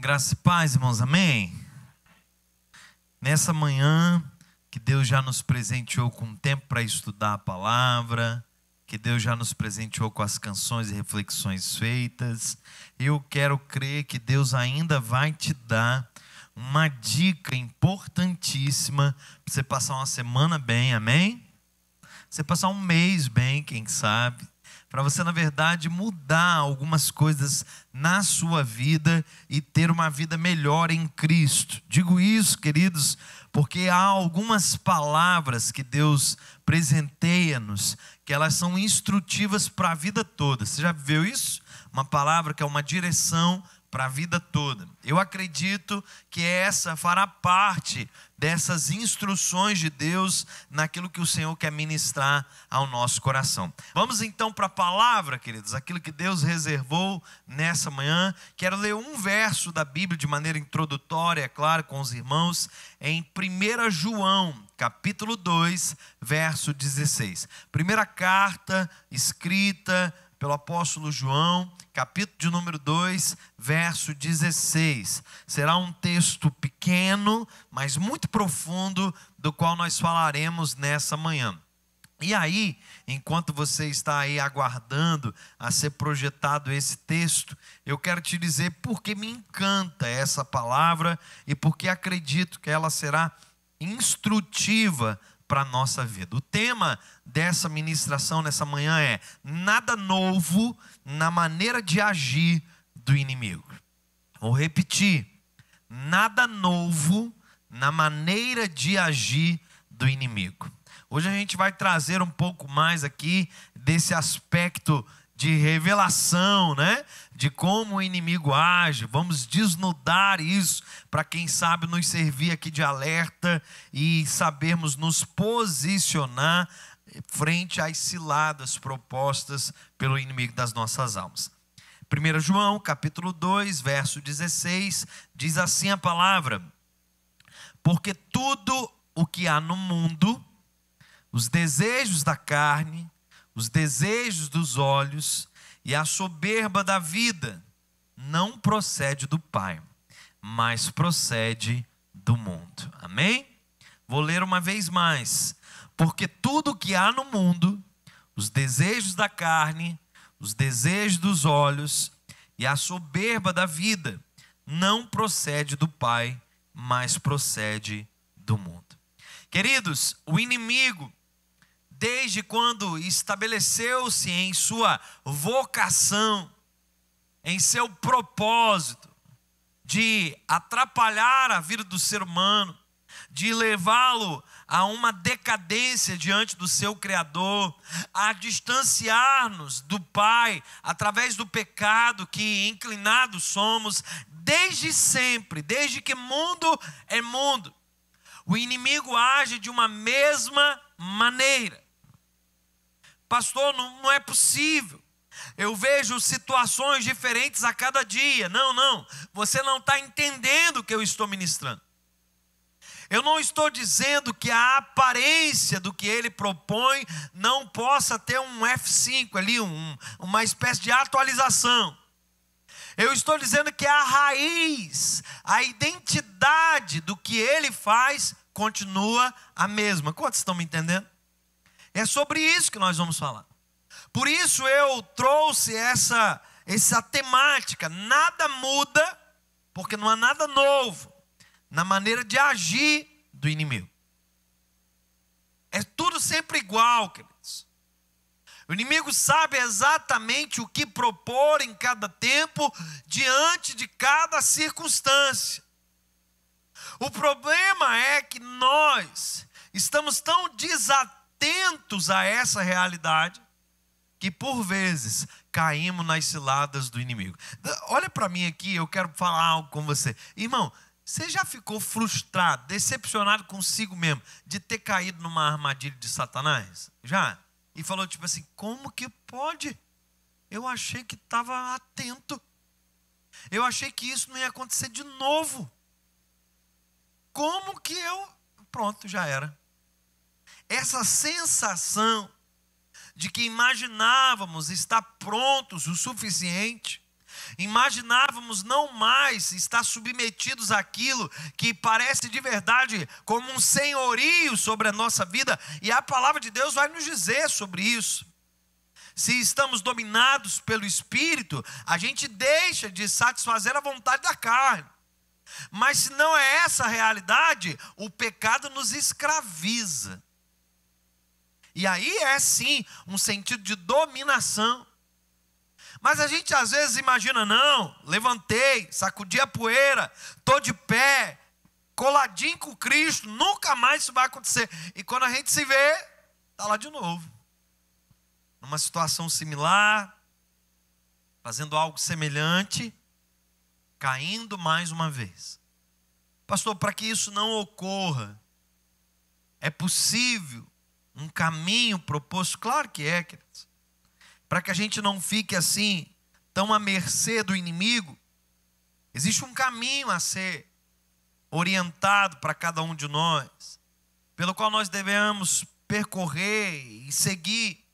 Graça e paz, irmãos, amém? Nessa manhã, que Deus já nos presenteou com tempo para estudar a palavra, que Deus já nos presenteou com as canções e reflexões feitas, eu quero crer que Deus ainda vai te dar uma dica importantíssima para você passar uma semana bem, amém? Você passar um mês bem, quem sabe? Para você, na verdade, mudar algumas coisas na sua vida e ter uma vida melhor em Cristo. Digo isso, queridos, porque há algumas palavras que Deus presenteia-nos, que elas são instrutivas para a vida toda. Você já viu isso? Uma palavra que é uma direção para a vida toda. Eu acredito que essa fará parte dessas instruções de Deus naquilo que o Senhor quer ministrar ao nosso coração. Vamos então para a palavra, queridos, aquilo que Deus reservou nessa manhã. Quero ler um verso da Bíblia de maneira introdutória, é claro, com os irmãos, em 1 João, capítulo 2, verso 16. Primeira carta escrita pelo apóstolo João, capítulo de número 2, verso 16. Será um texto pequeno, mas muito profundo, do qual nós falaremos nessa manhã. E aí, enquanto você está aí aguardando a ser projetado esse texto, eu quero te dizer porque me encanta essa palavra e porque acredito que ela será instrutiva para a nossa vida. O tema dessa ministração nessa manhã é nada novo na maneira de agir do inimigo. Vou repetir, nada novo na maneira de agir do inimigo. Hoje a gente vai trazer um pouco mais aqui desse aspecto de revelação, né? De como o inimigo age. Vamos desnudar isso para quem sabe nos servir aqui de alerta e sabermos nos posicionar frente às ciladas propostas pelo inimigo das nossas almas. 1 João, capítulo 2, verso 16, diz assim a palavra: porque tudo o que há no mundo, os desejos da carne, os desejos dos olhos e a soberba da vida não procede do Pai, mas procede do mundo. Amém? Vou ler uma vez mais. Porque tudo que há no mundo, os desejos da carne, os desejos dos olhos e a soberba da vida não procede do Pai, mas procede do mundo. Queridos, o inimigo, desde quando estabeleceu-se em sua vocação, em seu propósito de atrapalhar a vida do ser humano, de levá-lo a uma decadência diante do seu Criador, a distanciar-nos do Pai através do pecado que inclinados somos, desde sempre, desde que mundo é mundo, o inimigo age de uma mesma maneira. Pastor, não é possível. Eu vejo situações diferentes a cada dia. Não. Você não está entendendo o que eu estou ministrando. Eu não estou dizendo que a aparência do que ele propõe não possa ter um F5 ali, uma espécie de atualização. Eu estou dizendo que a raiz, a identidade do que ele faz continua a mesma. Quantos estão me entendendo? É sobre isso que nós vamos falar. Por isso eu trouxe essa temática. Nada muda, porque não há nada novo na maneira de agir do inimigo. É tudo sempre igual, queridos. O inimigo sabe exatamente o que propor em cada tempo, diante de cada circunstância. O problema é que nós estamos tão desatentos a essa realidade, que por vezes caímos nas ciladas do inimigo. Olha para mim aqui, eu quero falar algo com você. Irmão, você já ficou frustrado, decepcionado consigo mesmo, de ter caído numa armadilha de Satanás? Já? E falou tipo assim, como que pode? Eu achei que estava atento. Eu achei que isso não ia acontecer de novo. Como que eu... Pronto, já era. Essa sensação de que imaginávamos estar prontos o suficiente, imaginávamos não mais estar submetidos àquilo que parece de verdade como um senhorio sobre a nossa vida, e a palavra de Deus vai nos dizer sobre isso. Se estamos dominados pelo Espírito, a gente deixa de satisfazer a vontade da carne. Mas se não é essa a realidade, o pecado nos escraviza. E aí é sim um sentido de dominação. Mas a gente às vezes imagina, não, levantei, sacudi a poeira, estou de pé, coladinho com Cristo, nunca mais isso vai acontecer. E quando a gente se vê, está lá de novo. Numa situação similar, fazendo algo semelhante, caindo mais uma vez. Pastor, para que isso não ocorra, é possível um caminho proposto? Claro que é, queridos. Para que a gente não fique assim, tão à mercê do inimigo, existe um caminho a ser orientado para cada um de nós, pelo qual nós devemos percorrer e seguir.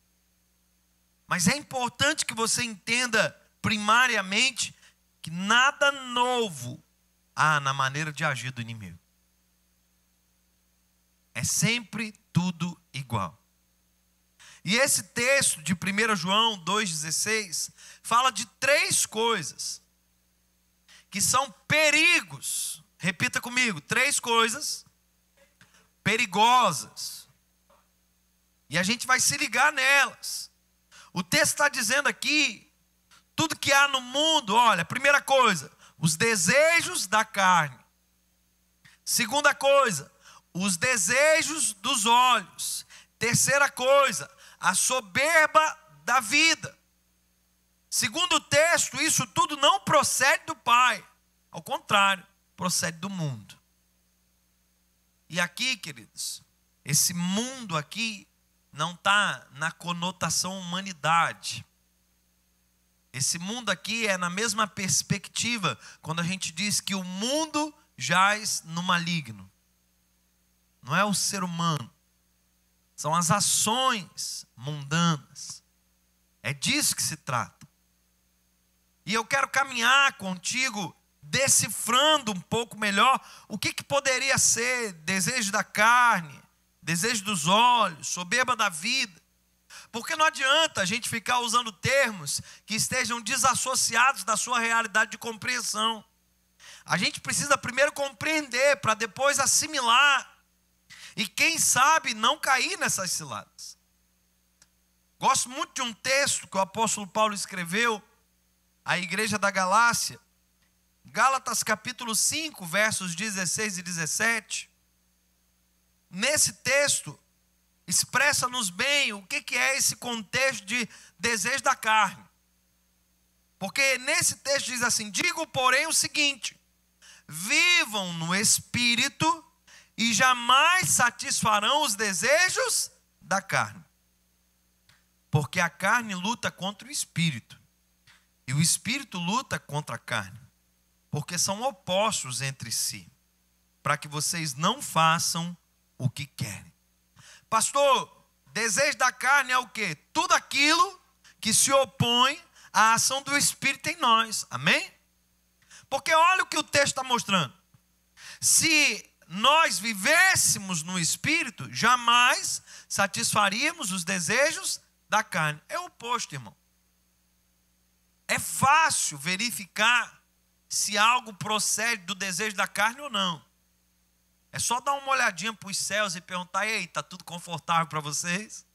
Mas é importante que você entenda, primariamente, que nada novo há na maneira de agir do inimigo. É sempre tudo igual. E esse texto de 1 João 2,16 fala de 3 coisas que são perigos. Repita comigo, 3 coisas perigosas. E a gente vai se ligar nelas. O texto está dizendo aqui, tudo que há no mundo, olha, primeira coisa, os desejos da carne. Segunda coisa, os desejos dos olhos. Terceira coisa, a soberba da vida. Segundo o texto, isso tudo não procede do Pai. Ao contrário, procede do mundo. E aqui, queridos, esse mundo aqui não está na conotação humanidade. Esse mundo aqui é na mesma perspectiva quando a gente diz que o mundo jaz no maligno. Não é o ser humano. São as ações mundanas. É disso que se trata. E eu quero caminhar contigo decifrando um pouco melhor o que poderia ser desejo da carne, desejo dos olhos, soberba da vida. Porque não adianta a gente ficar usando termos que estejam desassociados da sua realidade de compreensão. A gente precisa primeiro compreender para depois assimilar. E quem sabe não cair nessas ciladas. Gosto muito de um texto que o apóstolo Paulo escreveu à igreja da Galácia. Gálatas capítulo 5, versos 16 e 17. Nesse texto, expressa-nos bem o que é esse contexto de desejo da carne. Porque nesse texto diz assim: digo, porém, o seguinte: vivam no Espírito e jamais satisfarão os desejos da carne. Porque a carne luta contra o Espírito, e o Espírito luta contra a carne, porque são opostos entre si, para que vocês não façam o que querem. Pastor, desejo da carne é o quê? Tudo aquilo que se opõe à ação do Espírito em nós. Amém? Porque olha o que o texto está mostrando. Se nós vivêssemos no Espírito, jamais satisfaríamos os desejos da carne. É o oposto, irmão. É fácil verificar se algo procede do desejo da carne ou não. É só dar uma olhadinha para os céus e perguntar: ei, está tudo confortável para vocês?